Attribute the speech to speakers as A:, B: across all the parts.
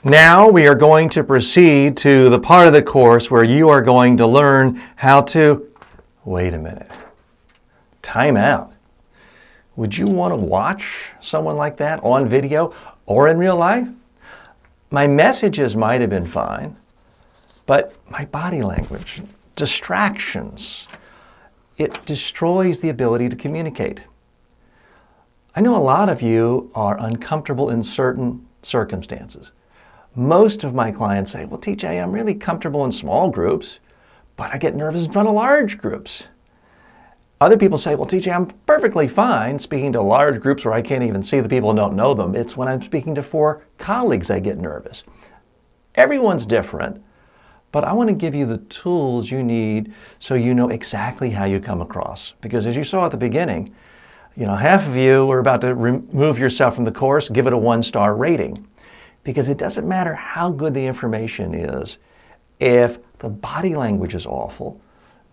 A: Now we are going to proceed to the part of the course where you are going to learn how to, wait a minute, time out. Would you want to watch someone like that on video or in real life? My messages might have been fine, but my body language, distractions, it destroys the ability to communicate. I know a lot of you are uncomfortable in certain circumstances. Most of my clients say, well, TJ, I'm really comfortable in small groups, but I get nervous in front of large groups. Other people say, well, TJ, I'm perfectly fine speaking to large groups where I can't even see the people and don't know them. It's when I'm speaking to 4 colleagues I get nervous. Everyone's different, but I want to give you the tools you need so you know exactly how you come across. Because as you saw at the beginning, half of you are about to remove yourself from the course, give it a 1-star rating. Because it doesn't matter how good the information is, if the body language is awful,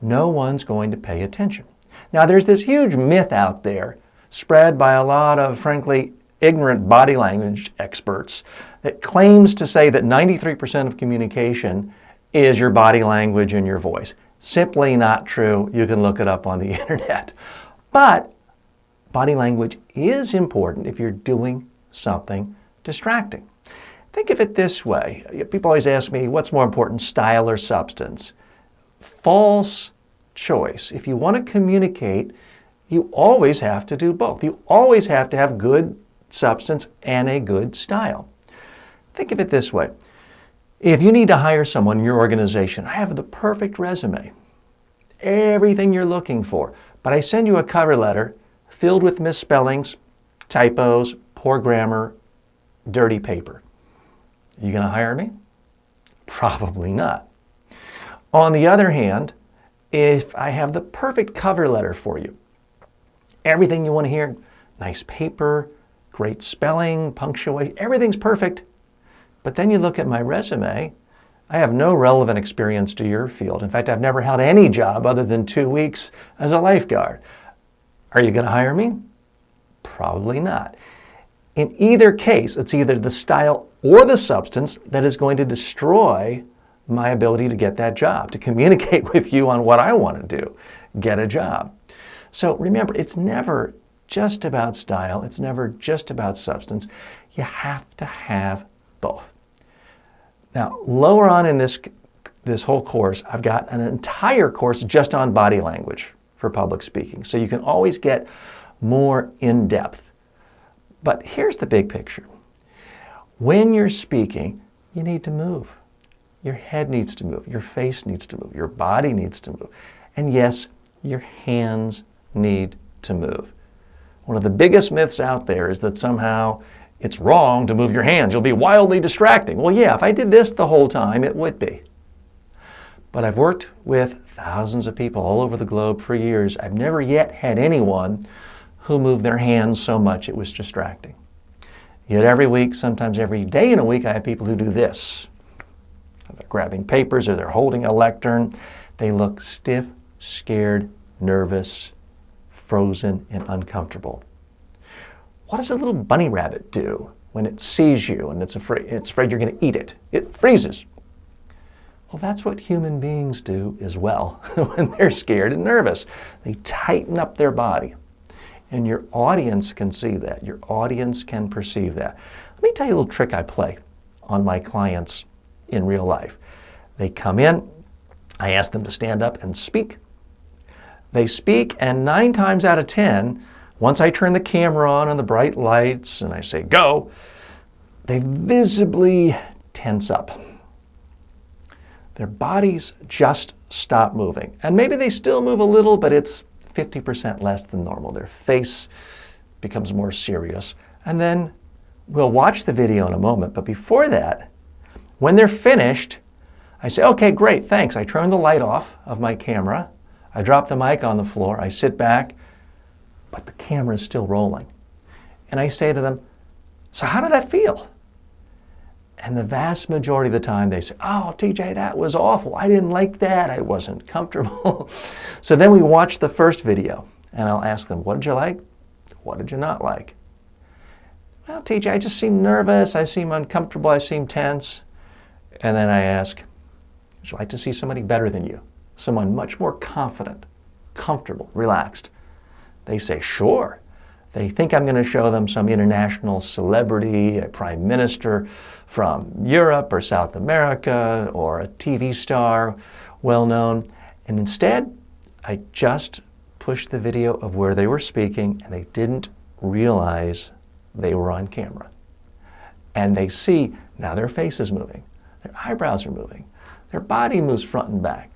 A: no one's going to pay attention. Now, there's this huge myth out there spread by a lot of, frankly, ignorant body language experts that claims to say that 93% of communication is your body language and your voice. Simply not true. You can look it up on the internet. But body language is important if you're doing something distracting. Think of it this way. People always ask me, what's more important, style or substance? False choice. If you want to communicate, you always have to do both. You always have to have good substance and a good style. Think of it this way. If you need to hire someone in your organization, I have the perfect resume, everything you're looking for, but I send you a cover letter filled with misspellings, typos, poor grammar, dirty paper. Are you going to hire me? Probably not. On the other hand, if I have the perfect cover letter for you, everything you want to hear, nice paper, great spelling, punctuation, everything's perfect, but then you look at my resume, I have no relevant experience to your field. In fact, I've never held any job other than 2 weeks as a lifeguard. Are you going to hire me? Probably not. In either case, it's either the style or the substance that is going to destroy my ability to get that job, to communicate with you on what I want to do, get a job. So remember, it's never just about style. It's never just about substance. You have to have both. Now, lower on in this whole course, I've got an entire course just on body language for public speaking. So you can always get more in depth. But here's the big picture. When you're speaking, you need to move. Your head needs to move. Your face needs to move. Your body needs to move. And yes, your hands need to move. One of the biggest myths out there is that somehow it's wrong to move your hands. You'll be wildly distracting. Well, yeah, if I did this the whole time, it would be. But I've worked with thousands of people all over the globe for years. I've never yet had anyone who moved their hands so much it was distracting. Yet every week, sometimes every day in a week, I have people who do this. They're grabbing papers or they're holding a lectern. They look stiff, scared, nervous, frozen, and uncomfortable. What does a little bunny rabbit do when it sees you and it's afraid you're going to eat it? It freezes. Well, that's what human beings do as well when they're scared and nervous. They tighten up their body. And your audience can see that. Your audience can perceive that. Let me tell you a little trick I play on my clients in real life. They come in, I ask them to stand up and speak. They speak, and 9 times out of 10, once I turn the camera on and the bright lights and I say, go, they visibly tense up. Their bodies just stop moving. And maybe they still move a little, but it's 50% less than normal. Their face becomes more serious. And then we'll watch the video in a moment. But before that, when they're finished, I say, okay, great, thanks. I turn the light off of my camera. I drop the mic on the floor. I sit back, but the camera is still rolling. And I say to them, so how did that feel? And the vast majority of the time they say, oh, TJ, that was awful. I didn't like that. I wasn't comfortable. So then we watch the first video, and I'll ask them, what did you like? What did you not like? Well, teacher, I just seem nervous, I seem uncomfortable, I seem tense. And then I ask, would you like to see somebody better than you? Someone much more confident, comfortable, relaxed. They say, sure. They think I'm going to show them some international celebrity, a prime minister from Europe or South America, or a TV star, well known. And instead, I just pushed the video of where they were speaking, and they didn't realize they were on camera. And they see now their face is moving, their eyebrows are moving, their body moves front and back,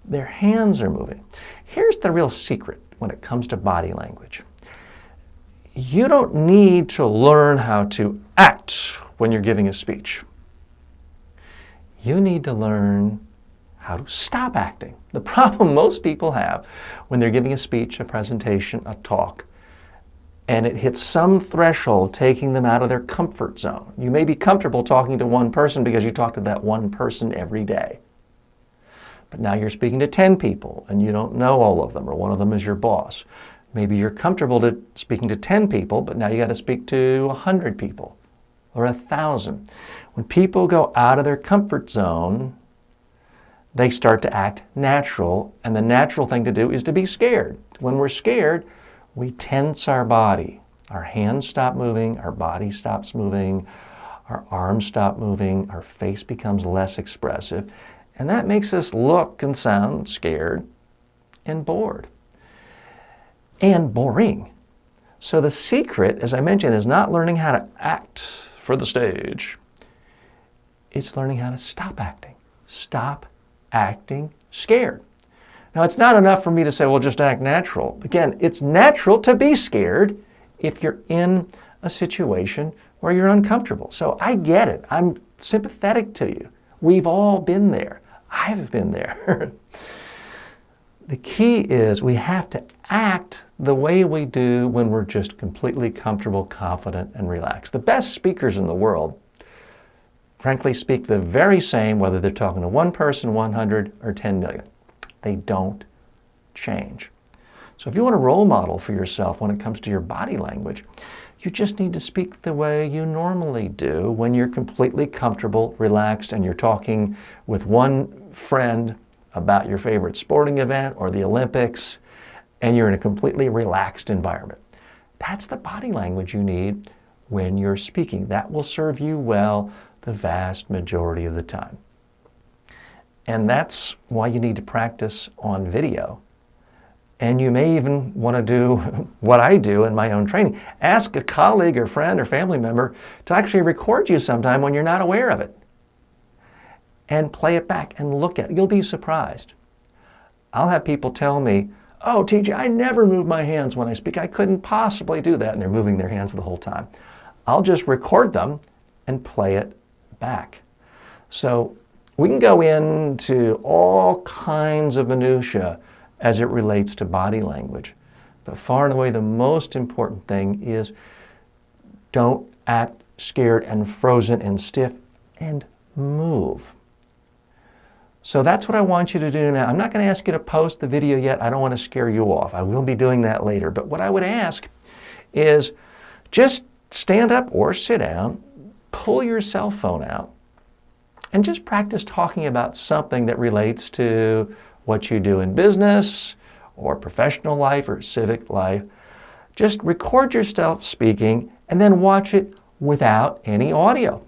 A: their hands are moving. Here's the real secret when it comes to body language. You don't need to learn how to act when you're giving a speech. You need to learn how to stop acting. The problem most people have when they're giving a speech, a presentation, a talk, and it hits some threshold taking them out of their comfort zone. You may be comfortable talking to one person because you talk to that one person every day. But now you're speaking to 10 people and you don't know all of them, or one of them is your boss. Maybe you're comfortable speaking to 10 people, but now you got to speak to 100 people or 1,000. When people go out of their comfort zone, they start to act natural, and the natural thing to do is to be scared. When we're scared, we tense our body. Our hands stop moving, our body stops moving, our arms stop moving, our face becomes less expressive, and that makes us look and sound scared and bored. And boring. So the secret, as I mentioned, is not learning how to act for the stage. It's learning how to stop acting. Stop acting scared. Now, it's not enough for me to say, well, just act natural. Again, it's natural to be scared if you're in a situation where you're uncomfortable. So I get it. I'm sympathetic to you. We've all been there. I've been there. The key is we have to act the way we do when we're just completely comfortable, confident, and relaxed. The best speakers in the world, frankly, speak the very same whether they're talking to one person, 100, or 10 million. They don't change. So if you want a role model for yourself when it comes to your body language, you just need to speak the way you normally do when you're completely comfortable, relaxed, and you're talking with one friend about your favorite sporting event or the Olympics, and you're in a completely relaxed environment. That's the body language you need when you're speaking. That will serve you well the vast majority of the time. And that's why you need to practice on video. And you may even want to do what I do in my own training. Ask a colleague or friend or family member to actually record you sometime when you're not aware of it. And play it back and look at it. You'll be surprised. I'll have people tell me, oh, TJ, I never move my hands when I speak. I couldn't possibly do that. And they're moving their hands the whole time. I'll just record them and play it back. So we can go into all kinds of minutiae as it relates to body language. But far and away, the most important thing is don't act scared and frozen and stiff, and move. So that's what I want you to do now. I'm not going to ask you to post the video yet. I don't want to scare you off. I will be doing that later. But what I would ask is just stand up or sit down, pull your cell phone out, and just practice talking about something that relates to what you do in business or professional life or civic life. Just record yourself speaking and then watch it without any audio.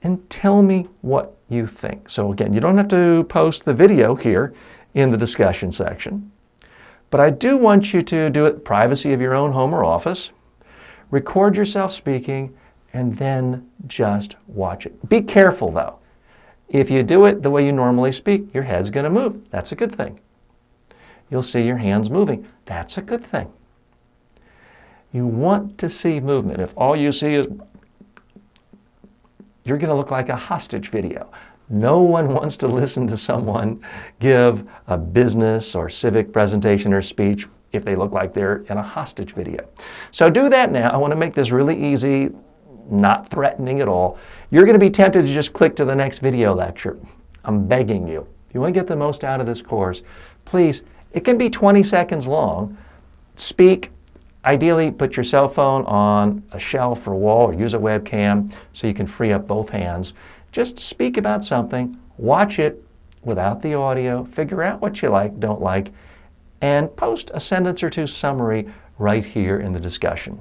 A: And tell me what you think. So again, you don't have to post the video here in the discussion section, but I do want you to do it in the privacy of your own home or office. Record yourself speaking and then just watch it. Be careful though. If you do it the way you normally speak, your head's going to move. That's a good thing. You'll see your hands moving. That's a good thing. You want to see movement. If all you see is, you're going to look like a hostage video. No one wants to listen to someone give a business or civic presentation or speech if they look like they're in a hostage video. So do that now. I want to make this really easy, not threatening at all. You're going to be tempted to just click to the next video lecture. I'm begging you. If you want to get the most out of this course, please, it can be 20 seconds long. Speak Ideally, put your cell phone on a shelf or wall or use a webcam so you can free up both hands. Just speak about something, watch it without the audio, figure out what you like, don't like, and post a sentence or two summary right here in the discussion.